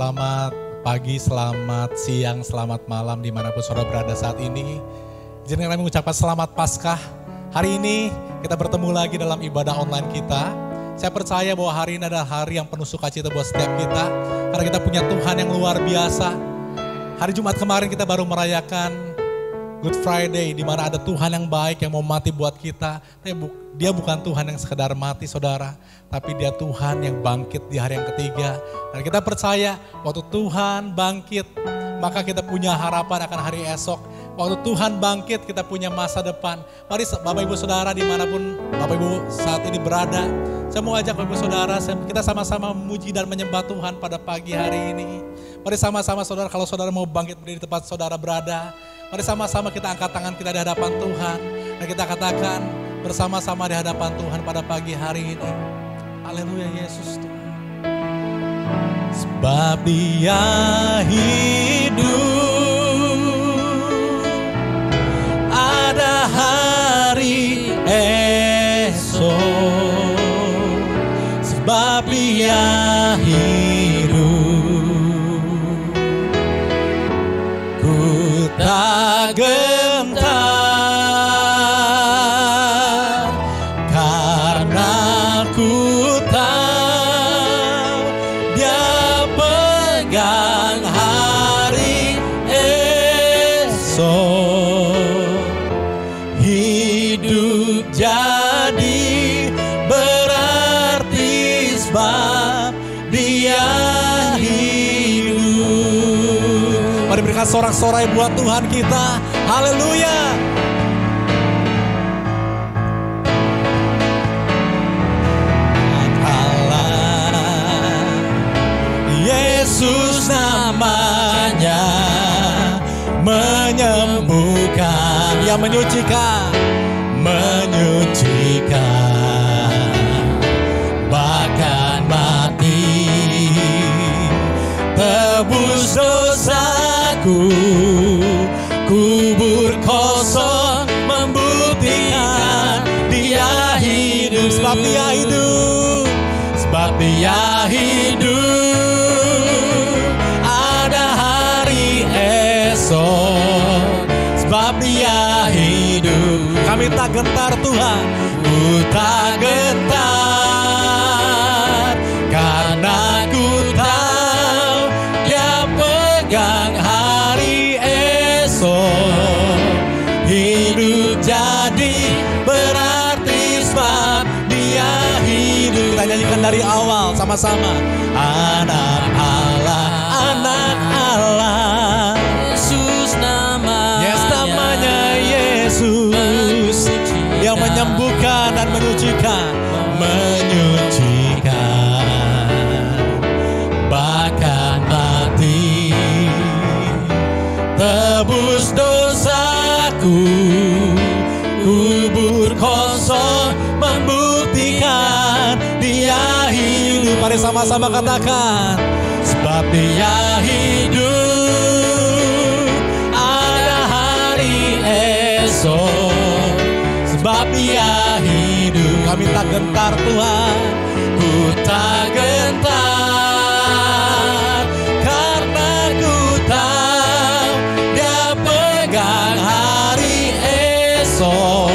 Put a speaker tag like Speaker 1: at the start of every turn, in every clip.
Speaker 1: Selamat pagi, selamat siang, selamat malam dimanapun saudara berada saat ini. Izinkan kami mengucapkan selamat Paskah. Hari ini kita bertemu lagi dalam ibadah online kita. Saya percaya bahwa hari ini adalah hari yang penuh sukacita buat setiap kita. Karena kita punya Tuhan yang luar biasa. Hari Jumat kemarin kita baru merayakan Good Friday, di mana ada Tuhan yang baik yang mau mati buat kita. Dia bukan Tuhan yang sekedar mati saudara, tapi dia Tuhan yang bangkit di hari yang ketiga. Dan kita percaya waktu Tuhan bangkit, maka kita punya harapan akan hari esok. Waktu Tuhan bangkit, kita punya masa depan. Mari Bapak Ibu Saudara dimanapun Bapak Ibu saat ini berada, saya mau ajak Bapak Ibu Saudara, kita sama-sama memuji dan menyembah Tuhan pada pagi hari ini. Mari sama-sama saudara, kalau saudara mau bangkit berdiri di tempat saudara berada, mari sama-sama kita angkat tangan kita di hadapan Tuhan. Dan kita katakan bersama-sama di hadapan Tuhan pada pagi hari ini. Haleluya Yesus Tuhan. Sebab Dia hidup, ada hari esok. Sebab Dia hidup, ku tak gentar, karena ku tahu Dia pegang hari esok. Hidup jadi berarti sebab Dia hidup. Mari berikan sorak-sorai buat Tuhan kita. Haleluya. Yesus namanya, menyembuhkan, yang menyucikan, bahkan mati, tebus dosaku, kubur kosong membuktikan Dia hidup. Sebab Dia hidup, sebab Dia hidup, ada hari esok. Sebab Dia hidup, kami tak gentar Tuhan, ku tak gentar, karena ku tahu Dia pegang hari esok. Hidup jadi berarti sebab Dia hidup. Kita nyanyikan dari awal sama-sama. Anak Allah, anak Allah,
Speaker 2: Yesus namanya,
Speaker 1: yes, namanya Yesus, yang menyembuhkan dan menyucikan, bahkan mati, tebus dosaku, kubur kosong membuktikan Dia hidup. Mari sama-sama katakan, sebab Dia hidup, ada hari esok. Sebab Dia hidup, kami tak gentar Tuhan, ku tak gentar, karena ku tahu Dia pegang hari esok.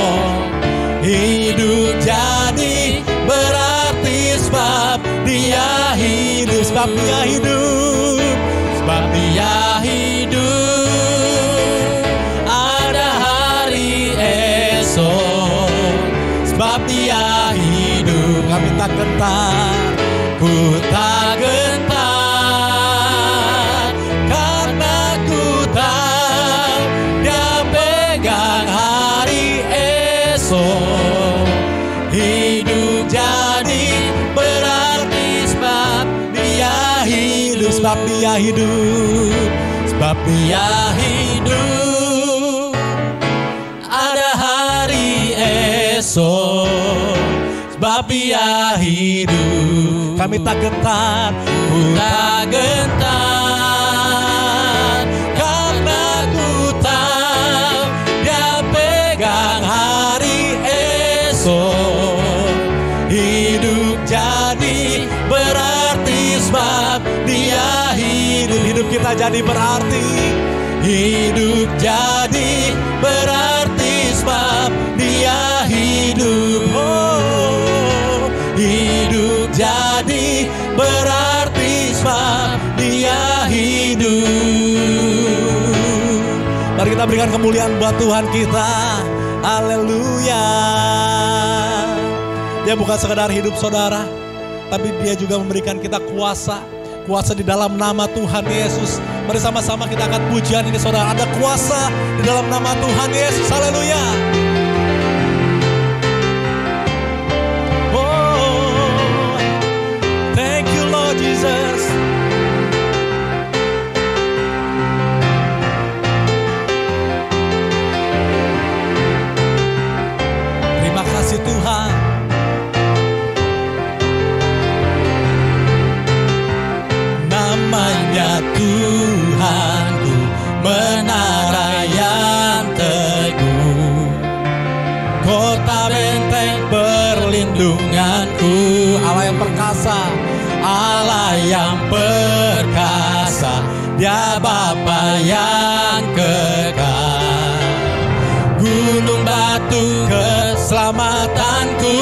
Speaker 1: Hidup jadi berarti sebab Dia hidup. Sebab Dia hidup, sebab Dia hidup, ada hari esok. Sebab Dia hidup, kami tak gentar, ku tak gentar, karena ku tahu Dia pegang hari esok. Hidup jadi berarti sebab Dia hidup. Sebab Dia hidup, sebab Dia hidup, ada hari esok. Sebab Dia hidup, kami tak gentar, ku tak gentar, karena ku tahu Dia pegang hari esok. Hidup jadi berarti sebab Dia hidup. kita jadi berarti.
Speaker 2: Hidup jadi berarti sebab Dia hidup.
Speaker 1: Oh,
Speaker 2: hidup jadi berarti sebab Dia hidup.
Speaker 1: Mari kita berikan kemuliaan buat Tuhan kita. Haleluya. Dia bukan sekedar hidup saudara, tapi Dia juga memberikan kita kuasa. Kuasa di dalam nama Tuhan Yesus. Mari sama-sama kita angkat pujian ini saudara. Ada kuasa di dalam nama Tuhan Yesus. Haleluya. Oh, thank you Lord Jesus. Terima kasih Tuhan.
Speaker 2: Namanya Tuhanku, menara yang teguh, kota benteng perlindunganku.
Speaker 1: Allah yang perkasa,
Speaker 2: Allah yang perkasa, Dia Bapa yang kekal. Gunung batu keselamatanku,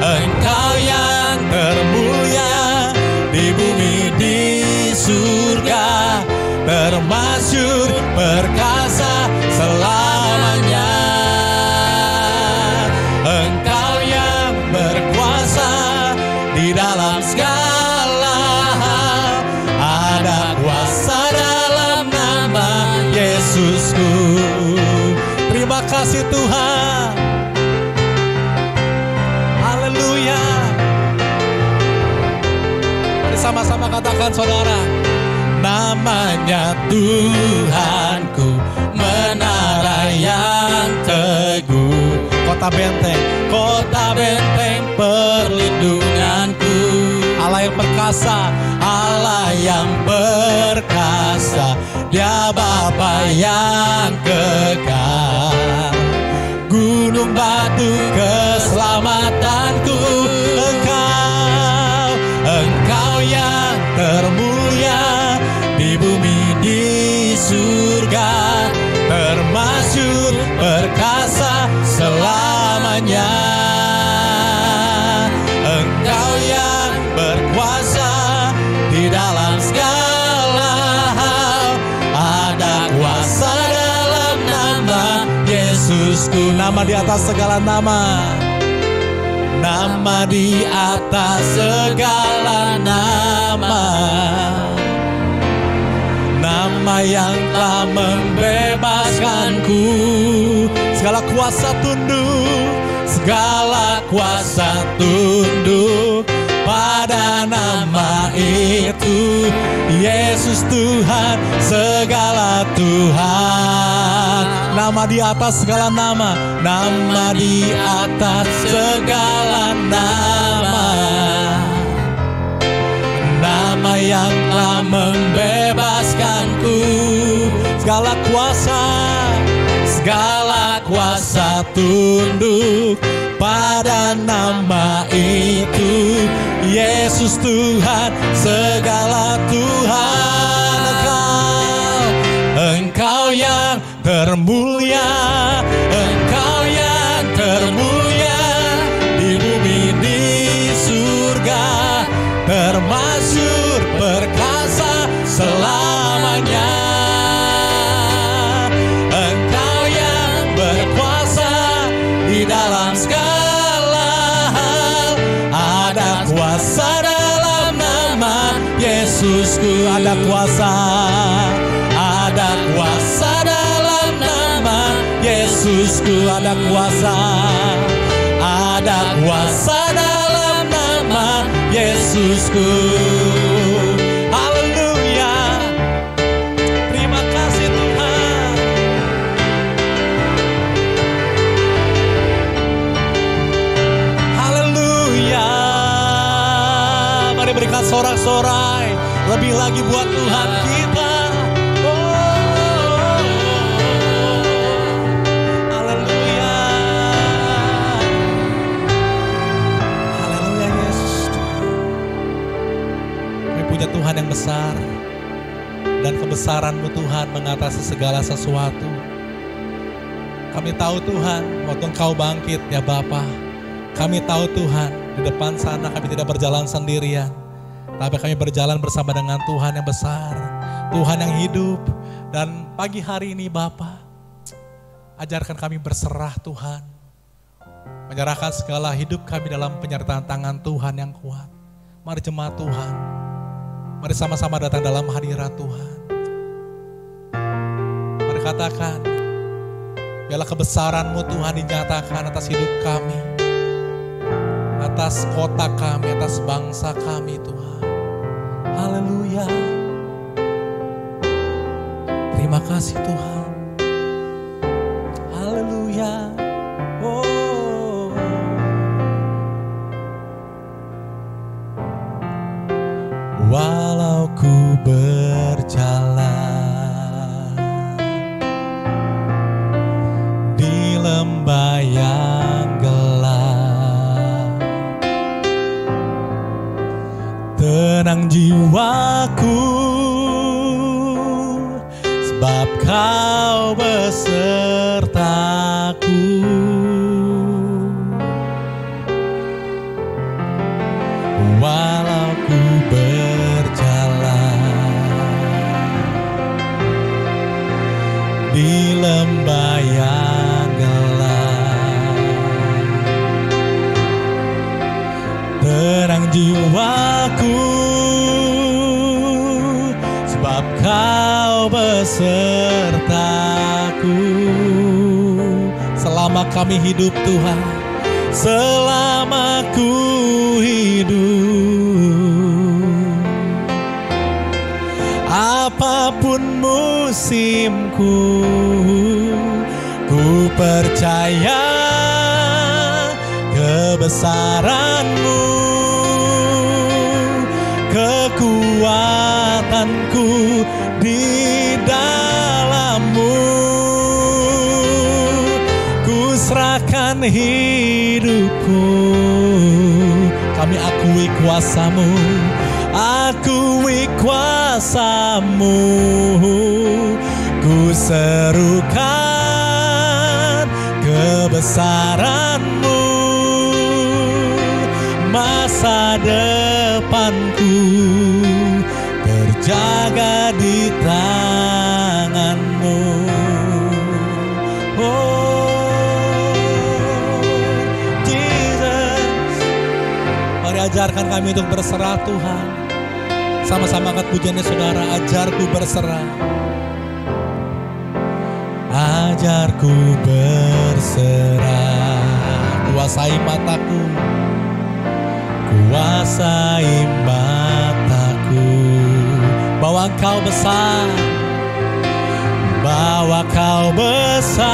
Speaker 2: Engkau yang termulia di bumi di surga, termasyhur perkasa selamanya. Engkau yang berkuasa di dalam segala hal, ada kuasa dalam nama Yesusku.
Speaker 1: terima kasih Tuhan. Haleluya. Mari sama-sama katakan saudara.
Speaker 2: Namanya Tuhanku, menara yang teguh,
Speaker 1: Kota benteng
Speaker 2: perlindunganku.
Speaker 1: Allah yang perkasa,
Speaker 2: Allah yang perkasa, Dia Bapa yang kekal. Gunung batu keselamatanku, Engkau yang termulia di bumi di surga, termasyhur perkasa selamanya. Engkau yang berkuasa di dalam segala hal, ada kuasa dalam nama Yesusku.
Speaker 1: nama di atas segala nama.
Speaker 2: Nama di atas segala nama, nama yang telah membebaskanku.
Speaker 1: Segala kuasa tunduk,
Speaker 2: Segala kuasa tunduk pada nama itu. Yesus Tuhan, segala Tuhan.
Speaker 1: nama di atas segala nama.
Speaker 2: Nama di atas segala nama, nama yang telah membebaskanku. Segala kuasa tunduk pada nama itu. Yesus Tuhan, segala Tuhan. Engkau yang termulia, Engkau yang termulia di bumi di surga, termasyhur perkasa selamanya. Engkau yang berkuasa di dalam segala hal, ada kuasa dalam nama Yesusku.
Speaker 1: Ada kuasa,
Speaker 2: ada kuasa dalam nama Yesusku. Ada kuasa dalam nama Yesusku.
Speaker 1: haleluya. Terima kasih Tuhan. Haleluya. Mari berikan sorak-sorai lebih lagi buat Tuhan kita. Haleluya. Haleluya Yesus. Kami punya Tuhan yang besar. kebesaran-Mu Tuhan mengatasi segala sesuatu. Kami tahu Tuhan, waktu Engkau bangkit ya Bapa, kami tahu Tuhan, di depan sana kami tidak berjalan sendirian, tapi kami berjalan bersama dengan Tuhan yang besar, Tuhan yang hidup. Dan pagi hari ini Bapa, ajarkan kami berserah Tuhan, menyerahkan segala hidup kami dalam penyertaan tangan Tuhan yang kuat. Mari jemaat Tuhan, mari sama-sama datang dalam hadirat Tuhan. Mari katakan, biarlah kebesaran-Mu Tuhan dinyatakan atas hidup kami, atas kota kami, atas bangsa kami Tuhan. Haleluya. Terima kasih Tuhan. Haleluya. Oh. Walau ku berjalan lembah yang gelap, tenang jiwaku, sebab Kau besertaku. Walau ku berjalan di lembah yang tenang jiwaku, sebab Kau besertaku. Selama kami hidup Tuhan, selama ku hidup, apapun musimku, ku percaya kebesaran-Mu, kekuatanku di dalam-Mu. Ku serahkan hidupku, kami akui kuasa-Mu, akui kuasa-Mu. Ku serukan kebesaran-Mu, masa depanku terjaga di tangan-Mu. Oh Jesus, mari ajarkan kami untuk berserah Tuhan. Sama-sama angkat pujiannya saudara, ajarku berserah. Ajarku berserah, kuasai mataku, kuasai mataku, bahwa Kau besar, bahwa Kau besar,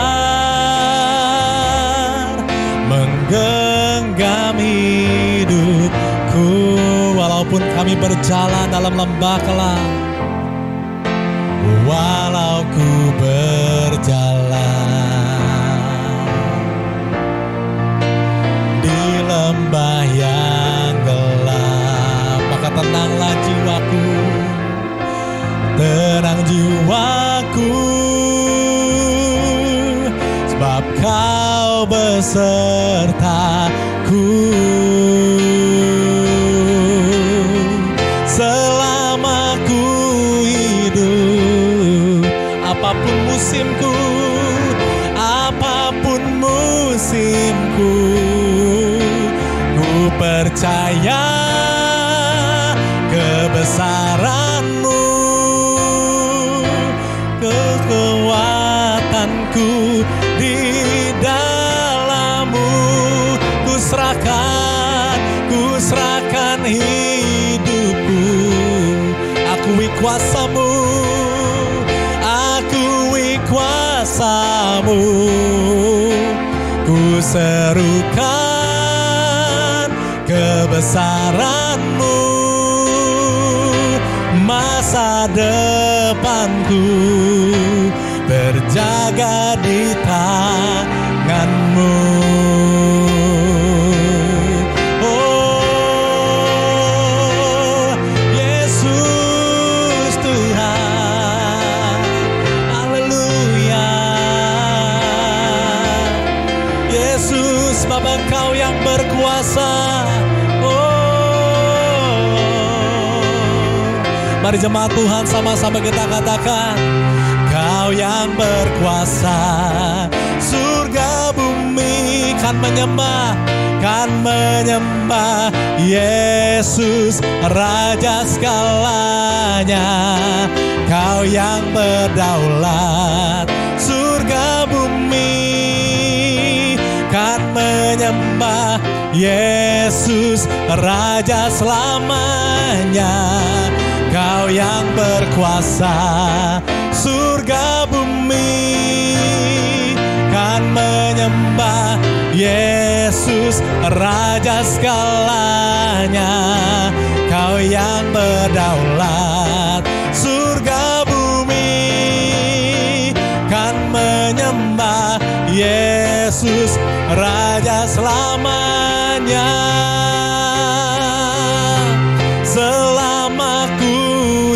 Speaker 1: menggenggam hidupku. Walaupun kami berjalan dalam lembah gelap, walau ku berjalan di lembah yang gelap, maka tenanglah jiwaku, tenang jiwaku, sebab Kau besertaku. Selama ku hidup, apapun musimku, apapun musimku, ku percaya kebesaran-Mu, kekuatanku di dalam-Mu. Ku serahkan hidupku, akui kuasa-Mu, akui kuasa-Mu. Ku serukan kebesaran-Mu, masa depanku terjaga di tangan-Mu. Oh Yesus Tuhan,
Speaker 2: sebab Engkau yang berkuasa. Mari jemaat Tuhan sama-sama kita katakan, Kau yang berkuasa, surga bumi kan menyembah Yesus Raja segalanya. Kau yang berdaulat, surga bumi kan menyembah Yesus Raja selamanya. Kau yang berkuasa, surga bumi kan menyembah Yesus Raja segalanya. Kau yang berdaulat, surga bumi kan menyembah Yesus Raja selamanya. Selama ku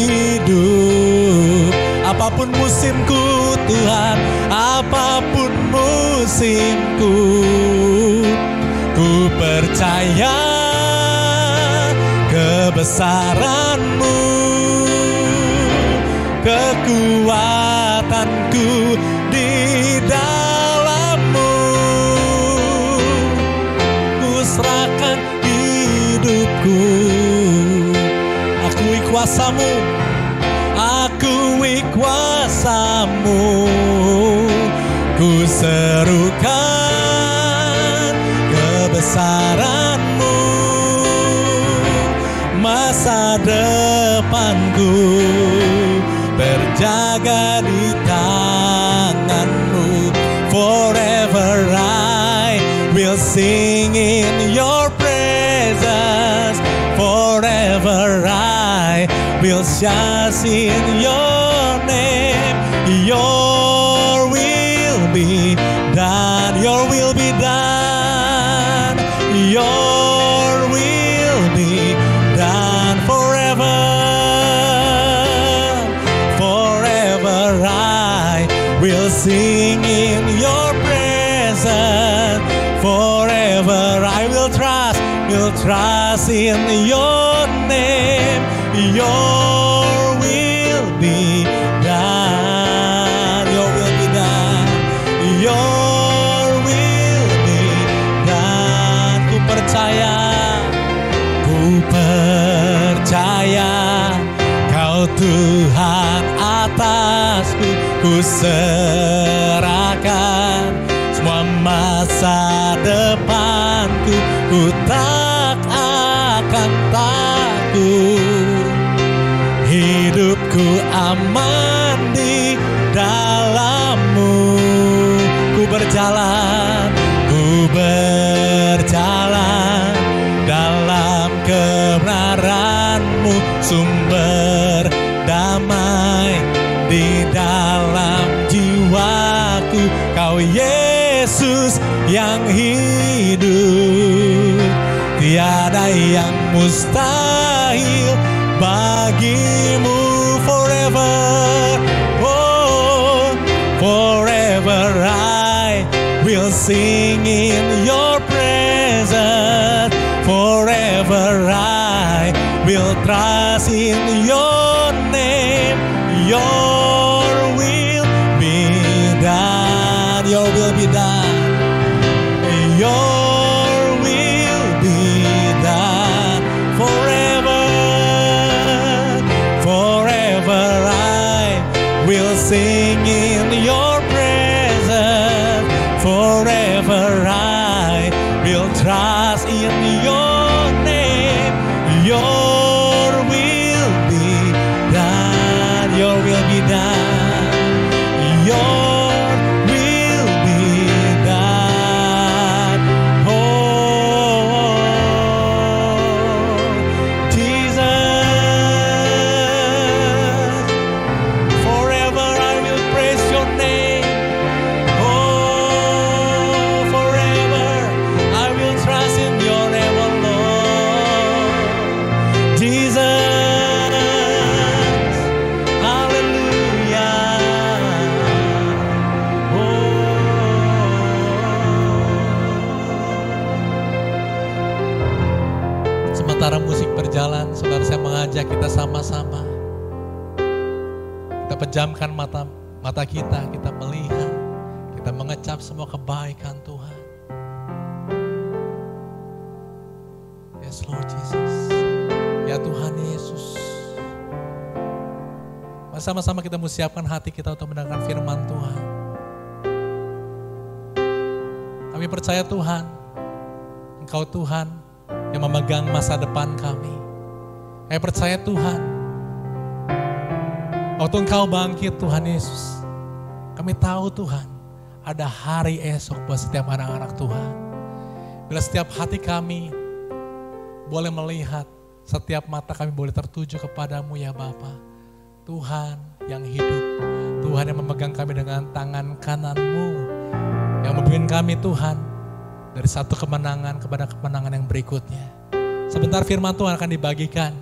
Speaker 2: hidup, apapun musimku Tuhan, apapun musimku, ku percaya kebesaran-Mu, kekuatanku di dalam-Mu. Ku serahkan hidupku, akui kuasa-Mu, akui kuasa-Mu. Ku serukan kebesaran-Mu, masa depanku terjaga di tangan-Mu. Forever I will sing in Your presence, forever I will shout in Your name. Your will be done, Your will be done, Your will be done forever. Forever I will sing in Your presence, forever I will trust in Your name. Your will be done, Your will be done, Your will be done. Ku percaya Kau Tuhan atasku. Ku serahkan semua masa depanku. Ku tak akan takut, hidupku aman di dalam-Mu. Ku berjalan dalam kebenaran-Mu, sumber damai di dalam jiwaku. Kau Yesus yang hidup, tiada yang mustahil bagi-Mu. Forever, oh, forever I will sing in Your presence, forever I will trust in Your name. Your will be done, Your will be done, Your will be done forever. Forever I will sing in Your presence, forever I will trust in Your name. Your will be done, Your will be done, Your will be done. Oh, Jesus, forever I will praise Your name. Oh, forever I will trust
Speaker 1: mata kita melihat, kita mengecap semua kebaikan Tuhan. Yes Lord Jesus. Ya Tuhan Yesus. Sama-sama kita mau siapkan hati kita untuk mendengarkan firman Tuhan. Kami percaya Tuhan, Engkau Tuhan yang memegang masa depan kami. Kami percaya Tuhan, waktu Engkau bangkit Tuhan Yesus, kami tahu Tuhan, ada hari esok buat setiap anak-anak Tuhan. Bila setiap hati kami boleh melihat, setiap mata kami boleh tertuju kepadamu ya Bapa. Tuhan yang hidup, Tuhan yang memegang kami dengan tangan kanan-Mu, yang membimbing kami Tuhan dari satu kemenangan kepada kemenangan yang berikutnya. Sebentar firman Tuhan akan dibagikan.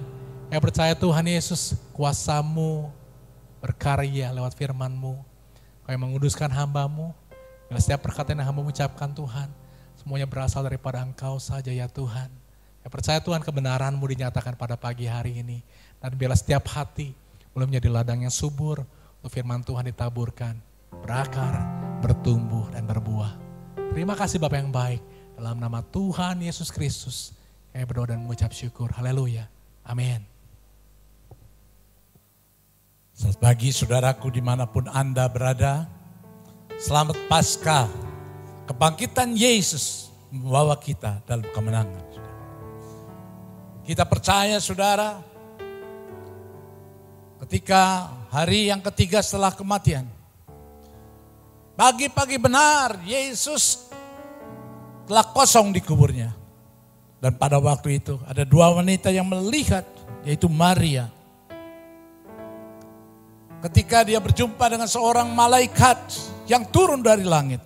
Speaker 1: Saya percaya Tuhan Yesus, kuasa-Mu berkarya lewat firman-Mu. Kau yang menguduskan hamba-Mu, bila setiap perkataan yang hamba ucapkan Tuhan, semuanya berasal daripada Engkau saja ya Tuhan. Saya percaya Tuhan kebenaran-Mu dinyatakan pada pagi hari ini. Dan bila setiap hati boleh menjadi ladang yang subur, untuk firman Tuhan ditaburkan, berakar, bertumbuh dan berbuah. Terima kasih Bapa yang baik, dalam nama Tuhan Yesus Kristus, kami berdoa dan mengucap syukur. Haleluya. Amin.
Speaker 2: Selamat pagi saudaraku dimanapun Anda berada. Selamat Paskah. Kebangkitan Yesus membawa kita dalam kemenangan. Kita percaya saudara, ketika hari yang ketiga setelah kematian, pagi-pagi benar Yesus telah kosong di kuburnya. Dan pada waktu itu ada dua wanita yang melihat, yaitu Maria. Ketika dia berjumpa dengan seorang malaikat yang turun dari langit.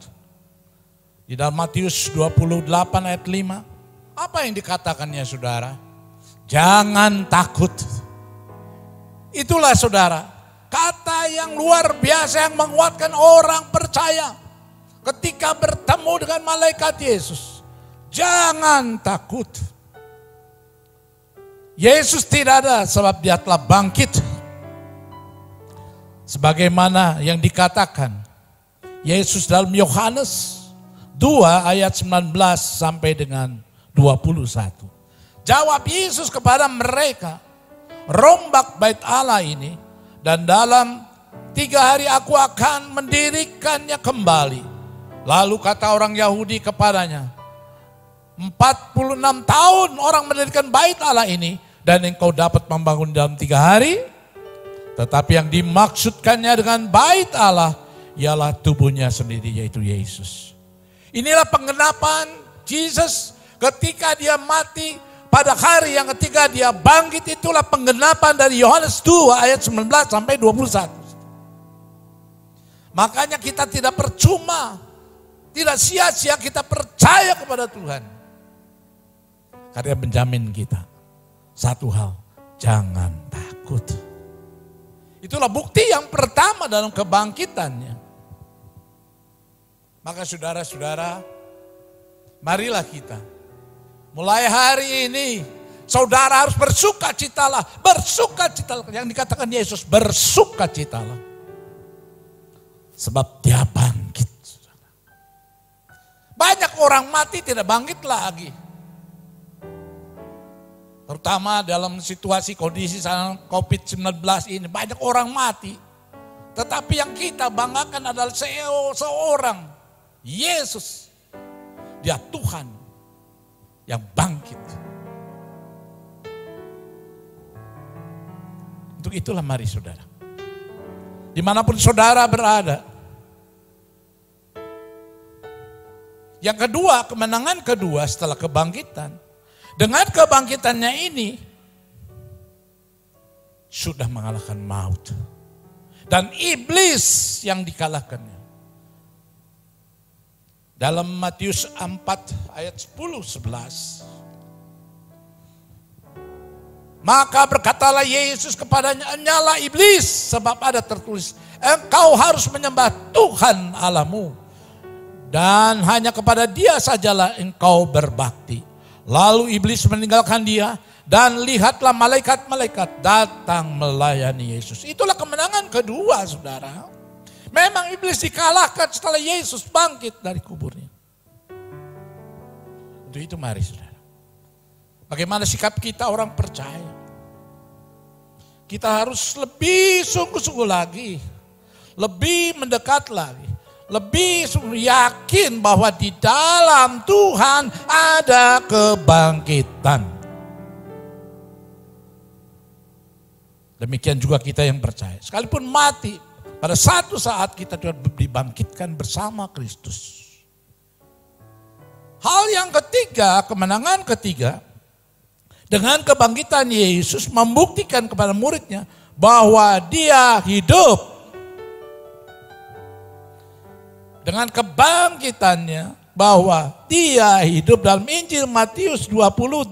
Speaker 2: Di dalam Matius 28 ayat 5, apa yang dikatakannya saudara? Jangan takut. Itulah saudara, kata yang luar biasa yang menguatkan orang percaya ketika bertemu dengan malaikat Yesus. Jangan takut. Yesus tidak ada sebab dia telah bangkit. Sebagaimana yang dikatakan Yesus dalam Yohanes 2 ayat 19 sampai dengan 21. Jawab Yesus kepada mereka, rombak bait Allah ini dan dalam 3 hari aku akan mendirikannya kembali. Lalu kata orang Yahudi kepadanya, 46 tahun orang mendirikan bait Allah ini dan engkau dapat membangun dalam 3 hari. Tetapi yang dimaksudkannya dengan bait Allah ialah tubuhnya sendiri, yaitu Yesus. Inilah penggenapan Yesus ketika dia mati. Pada hari yang ketiga dia bangkit, itulah penggenapan dari Yohanes 2 ayat 19 sampai 21. Makanya kita tidak percuma, tidak sia-sia kita percaya kepada Tuhan. Karena menjamin kita satu hal, jangan takut. Itulah bukti yang pertama dalam kebangkitannya. Maka saudara-saudara, marilah kita mulai hari ini, saudara harus bersukacitalah. Bersukacitalah. Yang dikatakan Yesus, bersukacitalah. Sebab dia bangkit. Banyak orang mati tidak bangkit lagi. Terutama dalam situasi kondisi COVID-19 ini. Banyak orang mati. Tetapi yang kita banggakan adalah seorang Yesus. Dia Tuhan yang bangkit. Untuk itulah mari saudara, dimanapun saudara berada. Yang kedua, kemenangan kedua setelah kebangkitan. Dengan kebangkitannya ini, sudah mengalahkan maut. Dan iblis yang dikalahkannya. Dalam Matius 4 ayat 10-11. Maka berkatalah Yesus kepadanya, nyala iblis, sebab ada tertulis, engkau harus menyembah Tuhan Allahmu. Dan hanya kepada dia sajalah engkau berbakti. Lalu iblis meninggalkan dia, dan lihatlah malaikat-malaikat datang melayani Yesus. Itulah kemenangan kedua saudara. Memang iblis dikalahkan setelah Yesus bangkit dari kuburnya. Untuk itu mari saudara. Bagaimana sikap kita orang percaya? Kita harus lebih sungguh-sungguh lagi. Lebih mendekat lagi. Lebih yakin bahwa di dalam Tuhan ada kebangkitan. Demikian juga kita yang percaya. Sekalipun mati, pada satu saat kita dibangkitkan bersama Kristus. Hal yang ketiga, kemenangan ketiga, dengan kebangkitan Yesus membuktikan kepada muridnya bahwa dia hidup. Dengan kebangkitannya bahwa dia hidup dalam Injil Matius 28.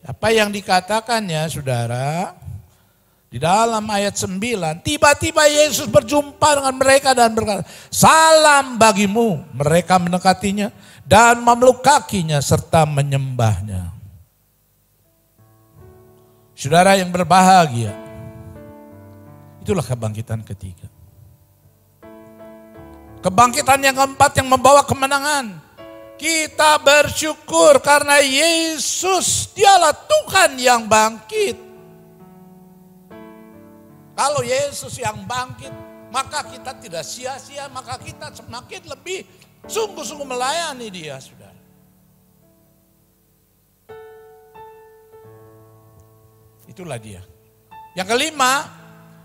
Speaker 2: Apa yang dikatakannya saudara? Di dalam ayat 9, tiba-tiba Yesus berjumpa dengan mereka dan berkata, "Salam bagimu." Mereka mendekatinya dan memeluk kakinya serta menyembahnya. Saudara yang berbahagia, itulah kebangkitan ketiga. Kebangkitan yang keempat yang membawa kemenangan. Kita bersyukur karena Yesus, dialah Tuhan yang bangkit. Kalau Yesus yang bangkit, maka kita tidak sia-sia, maka kita semakin lebih sungguh-sungguh melayani dia, saudara. Itulah dia. Yang kelima,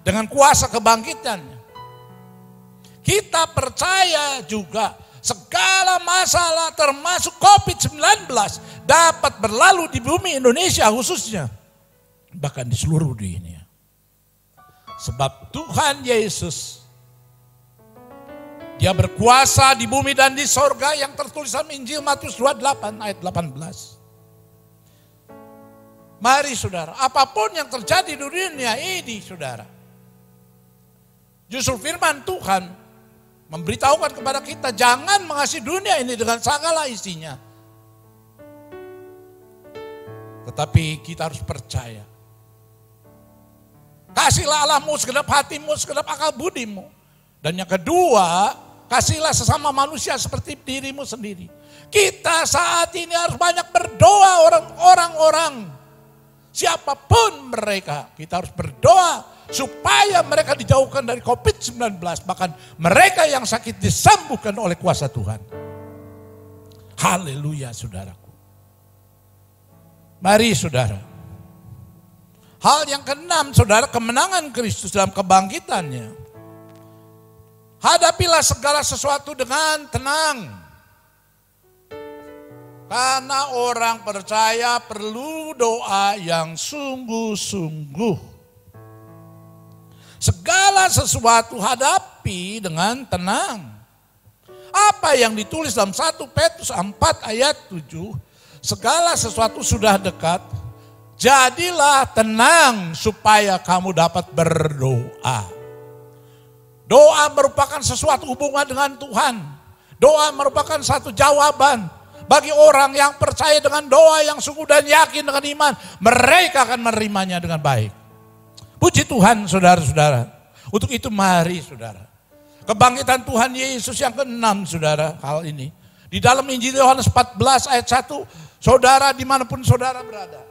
Speaker 2: dengan kuasa kebangkitannya. Kita percaya juga segala masalah termasuk COVID-19 dapat berlalu di bumi Indonesia khususnya. Bahkan di seluruh dunia. Sebab Tuhan Yesus, dia berkuasa di bumi dan di sorga yang tertulis dalam Injil Matius 28 ayat 18. Mari saudara, apapun yang terjadi di dunia ini saudara. Justru firman Tuhan memberitahukan kepada kita jangan mengasihi dunia ini dengan segala isinya. Tetapi kita harus percaya. Kasihlah Allahmu segenap hatimu, segenap akal budimu. Dan yang kedua, kasihlah sesama manusia seperti dirimu sendiri. Kita saat ini harus banyak berdoa orang-orang. Siapapun mereka, kita harus berdoa supaya mereka dijauhkan dari COVID-19. Bahkan mereka yang sakit disembuhkan oleh kuasa Tuhan. Haleluya saudaraku. Mari saudara. Hal yang keenam, saudara, kemenangan Kristus dalam kebangkitannya. Hadapilah segala sesuatu dengan tenang. Karena orang percaya perlu doa yang sungguh-sungguh. Segala sesuatu hadapi dengan tenang. Apa yang ditulis dalam 1 Petrus 4 ayat 7. Segala sesuatu sudah dekat. Jadilah tenang supaya kamu dapat berdoa. Doa merupakan sesuatu hubungan dengan Tuhan. Doa merupakan satu jawaban. Bagi orang yang percaya dengan doa yang sungguh dan yakin dengan iman. Mereka akan menerimanya dengan baik. Puji Tuhan saudara-saudara. Untuk itu mari saudara. Kebangkitan Tuhan Yesus yang ke-6 saudara hal ini. Di dalam Injil Yohanes 14 ayat 1. Saudara dimanapun saudara berada.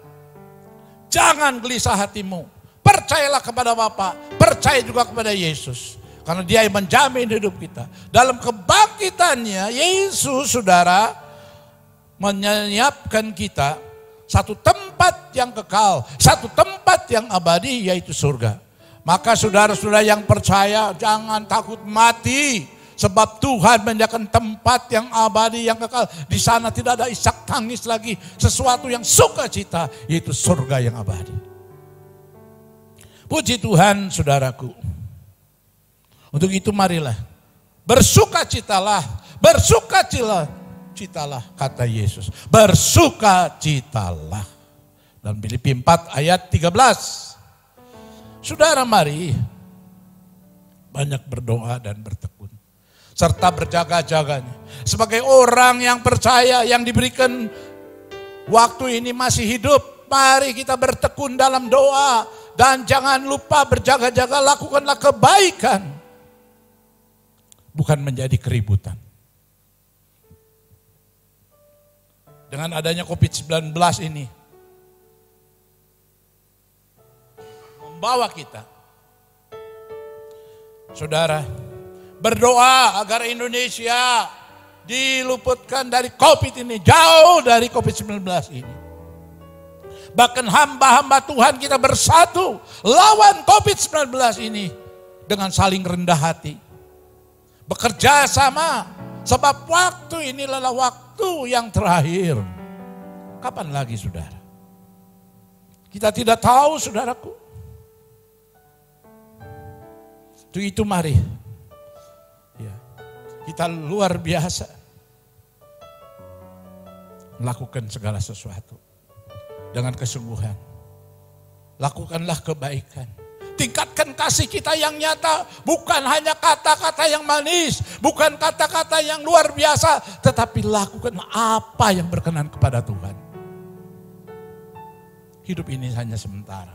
Speaker 2: Jangan gelisah hatimu. Percayalah kepada Bapa. Percaya juga kepada Yesus. Karena dia yang menjamin hidup kita. Dalam kebangkitannya Yesus saudara menyiapkan kita satu tempat yang kekal. Satu tempat yang abadi yaitu surga. Maka saudara-saudara yang percaya jangan takut mati. Sebab Tuhan menyediakan tempat yang abadi, yang kekal. Di sana tidak ada isak tangis lagi. Sesuatu yang sukacita, yaitu surga yang abadi. Puji Tuhan saudaraku. Untuk itu marilah. Bersukacitalah. Bersukacitalah kata Yesus. Bersukacitalah. Dalam Filipi 4 ayat 13. Saudara mari. Banyak berdoa dan bertekun. Serta berjaga-jaganya. Sebagai orang yang percaya yang diberikan waktu ini masih hidup. Mari kita bertekun dalam doa. dan jangan lupa berjaga-jaga, lakukanlah kebaikan. Bukan menjadi keributan. Dengan adanya COVID-19 ini, membawa kita, saudara, berdoa agar Indonesia diluputkan dari COVID ini, jauh dari COVID-19 ini. Bahkan hamba-hamba Tuhan kita bersatu lawan COVID-19 ini dengan saling rendah hati. Bekerja sama, sebab waktu ini adalah waktu yang terakhir. Kapan lagi saudara? Kita tidak tahu saudaraku. Itu mari. Ya, kita luar biasa melakukan segala sesuatu dengan kesungguhan. Lakukanlah kebaikan. Tingkatkan kasih kita yang nyata, bukan hanya kata-kata yang manis, bukan kata-kata yang luar biasa, tetapi lakukan apa yang berkenan kepada Tuhan. Hidup ini hanya sementara.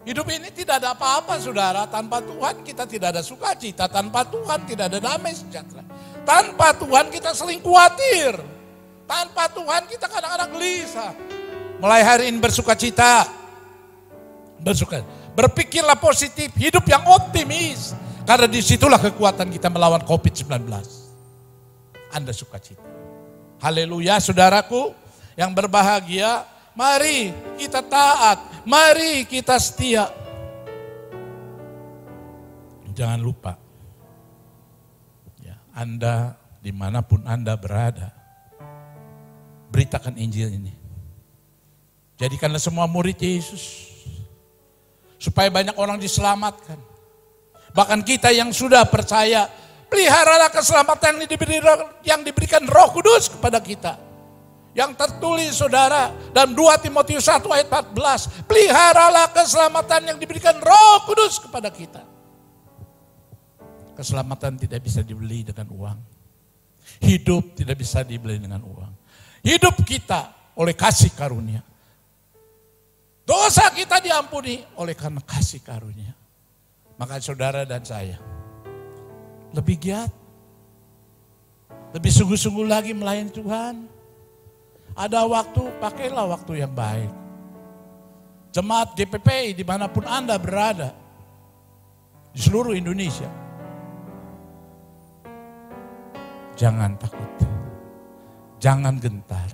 Speaker 2: Hidup ini tidak ada apa-apa saudara, tanpa Tuhan kita tidak ada sukacita, tanpa Tuhan tidak ada damai sejahtera. Tanpa Tuhan kita sering khawatir, tanpa Tuhan kita kadang-kadang gelisah. Mulai hari ini bersukacita. Berpikirlah positif, hidup yang optimis. Karena disitulah kekuatan kita melawan COVID-19. Anda sukacita. Haleluya saudaraku yang berbahagia. Mari kita taat, mari kita setia. Jangan lupa, ya, Anda dimanapun Anda berada, beritakan Injil ini. Jadikanlah semua murid Yesus. Supaya banyak orang diselamatkan. Bahkan kita yang sudah percaya, peliharalah keselamatan yang diberikan Roh Kudus kepada kita. Yang tertulis saudara dalam 2 Timotius 1 ayat 14. Peliharalah keselamatan yang diberikan Roh Kudus kepada kita. Keselamatan tidak bisa dibeli dengan uang. Hidup tidak bisa dibeli dengan uang. Hidup kita oleh kasih karunia. Dosa kita diampuni oleh karena kasih karunia. Maka saudara dan saya lebih giat, lebih sungguh-sungguh lagi melayani Tuhan. Ada waktu, pakailah waktu yang baik. Jemaat GPP dimanapun Anda berada, di seluruh Indonesia. Jangan takut, jangan gentar.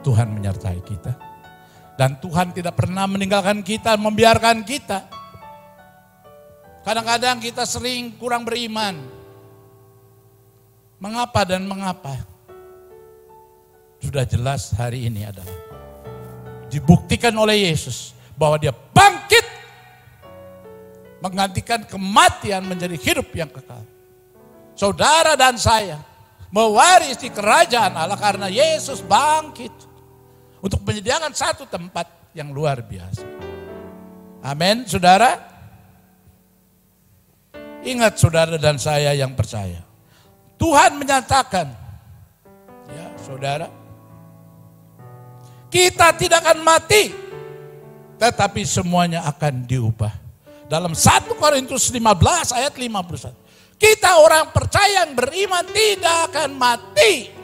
Speaker 2: Tuhan menyertai kita. Dan Tuhan tidak pernah meninggalkan kita, membiarkan kita. Kadang-kadang kita sering kurang beriman. Mengapa dan mengapa? Sudah jelas hari ini adalah dibuktikan oleh Yesus bahwa dia bangkit. Menggantikan kematian menjadi hidup yang kekal. Saudara dan saya mewarisi kerajaan Allah karena Yesus bangkit. Untuk menyediakan satu tempat yang luar biasa. Amin, saudara. Ingat saudara dan saya yang percaya. Tuhan menyatakan, ya saudara, kita tidak akan mati, tetapi semuanya akan diubah. Dalam 1 Korintus 15 ayat 51. Kita orang percaya yang beriman tidak akan mati.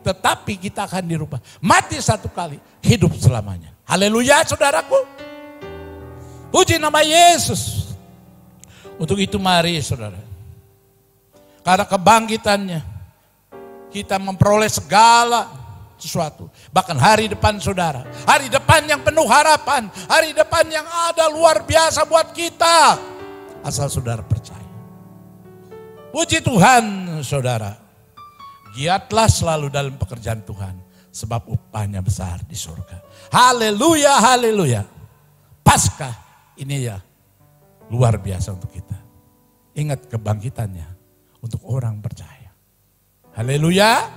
Speaker 2: Tetapi kita akan dirubah. Mati satu kali, hidup selamanya. Haleluya saudaraku. Puji nama Yesus. Untuk itu mari saudara. Karena kebangkitannya, kita memperoleh segala sesuatu. Bahkan hari depan saudara. Hari depan yang penuh harapan. Hari depan yang ada luar biasa buat kita. Asal saudara percaya. Puji Tuhan saudara. Giatlah selalu dalam pekerjaan Tuhan. Sebab upahnya besar di surga. Haleluya, haleluya. Paskah ini ya luar biasa untuk kita. Ingat kebangkitannya untuk orang percaya. Haleluya.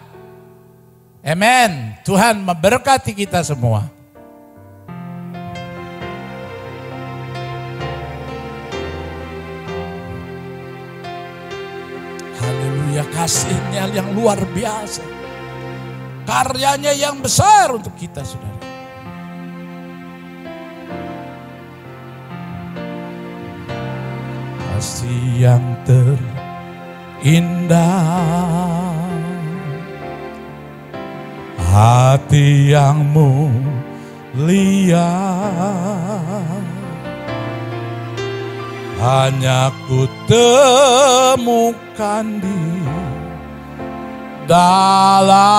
Speaker 2: Amen. Tuhan memberkati kita semua. Haleluya, kasihnya yang luar biasa. Karyanya yang besar untuk kita saudara. kasih yang terindah, hati yang mulia, hanya ku temukan di dalam-Mu,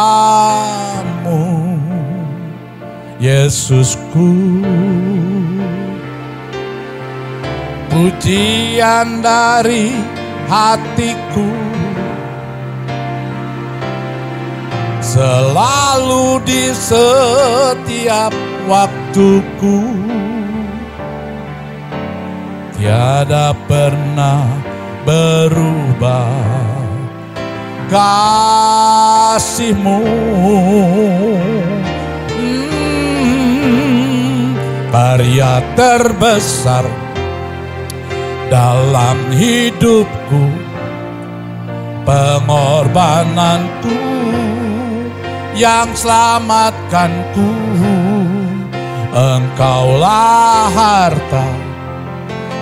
Speaker 2: Yesusku. Pujian dari hatiku selalu di setiap waktuku, tiada pernah berubah kasih-Mu. Karya terbesar dalam hidupku, pengorbananku yang selamatkanku. Engkaulah harta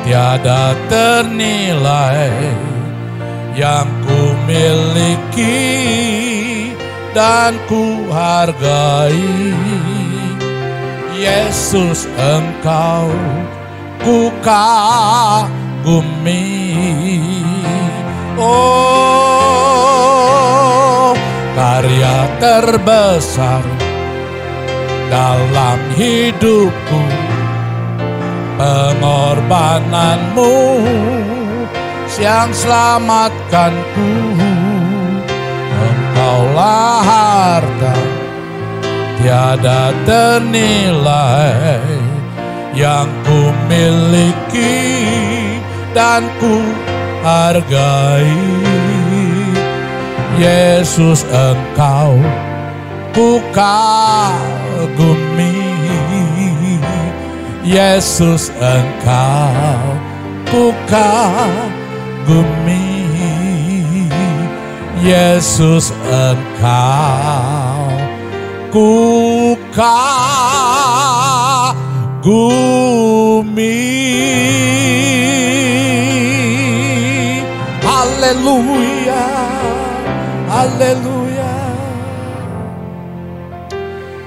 Speaker 2: tiada ternilai yang ku miliki dan ku hargai. Yesus, Engkau ku kagumi. Oh, karya terbesar dalam hidupku, pengorbanan-Mu yang selamatkanku. Engkaulah harta tiada ternilai yang ku miliki dan ku hargai. Yesus, Engkau ku kagumi. Yesus, Engkau ku kagumi. Yesus, Engkau ku kagumi. Haleluya, haleluya.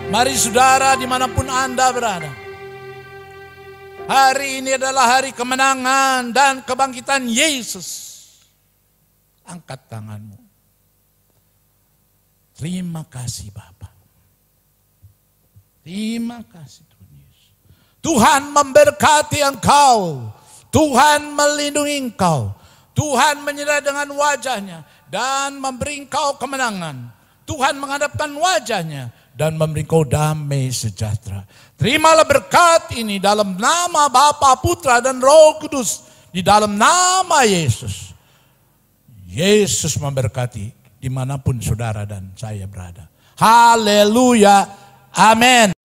Speaker 2: Mari saudara, dimanapun Anda berada, hari ini adalah hari kemenangan dan kebangkitan Yesus. Angkat tanganmu. Terima kasih Bapa. Terima kasih Tuhan Yesus. Tuhan memberkati engkau. Tuhan melindungi engkau. Tuhan menyerah dengan wajahnya dan memberi engkau kemenangan. Tuhan menghadapkan wajahnya dan memberi engkau damai sejahtera. Terimalah berkat ini dalam nama Bapa, Putra dan Roh Kudus. Di dalam nama Yesus. Yesus memberkati dimanapun saudara dan saya berada. Haleluya. Amin.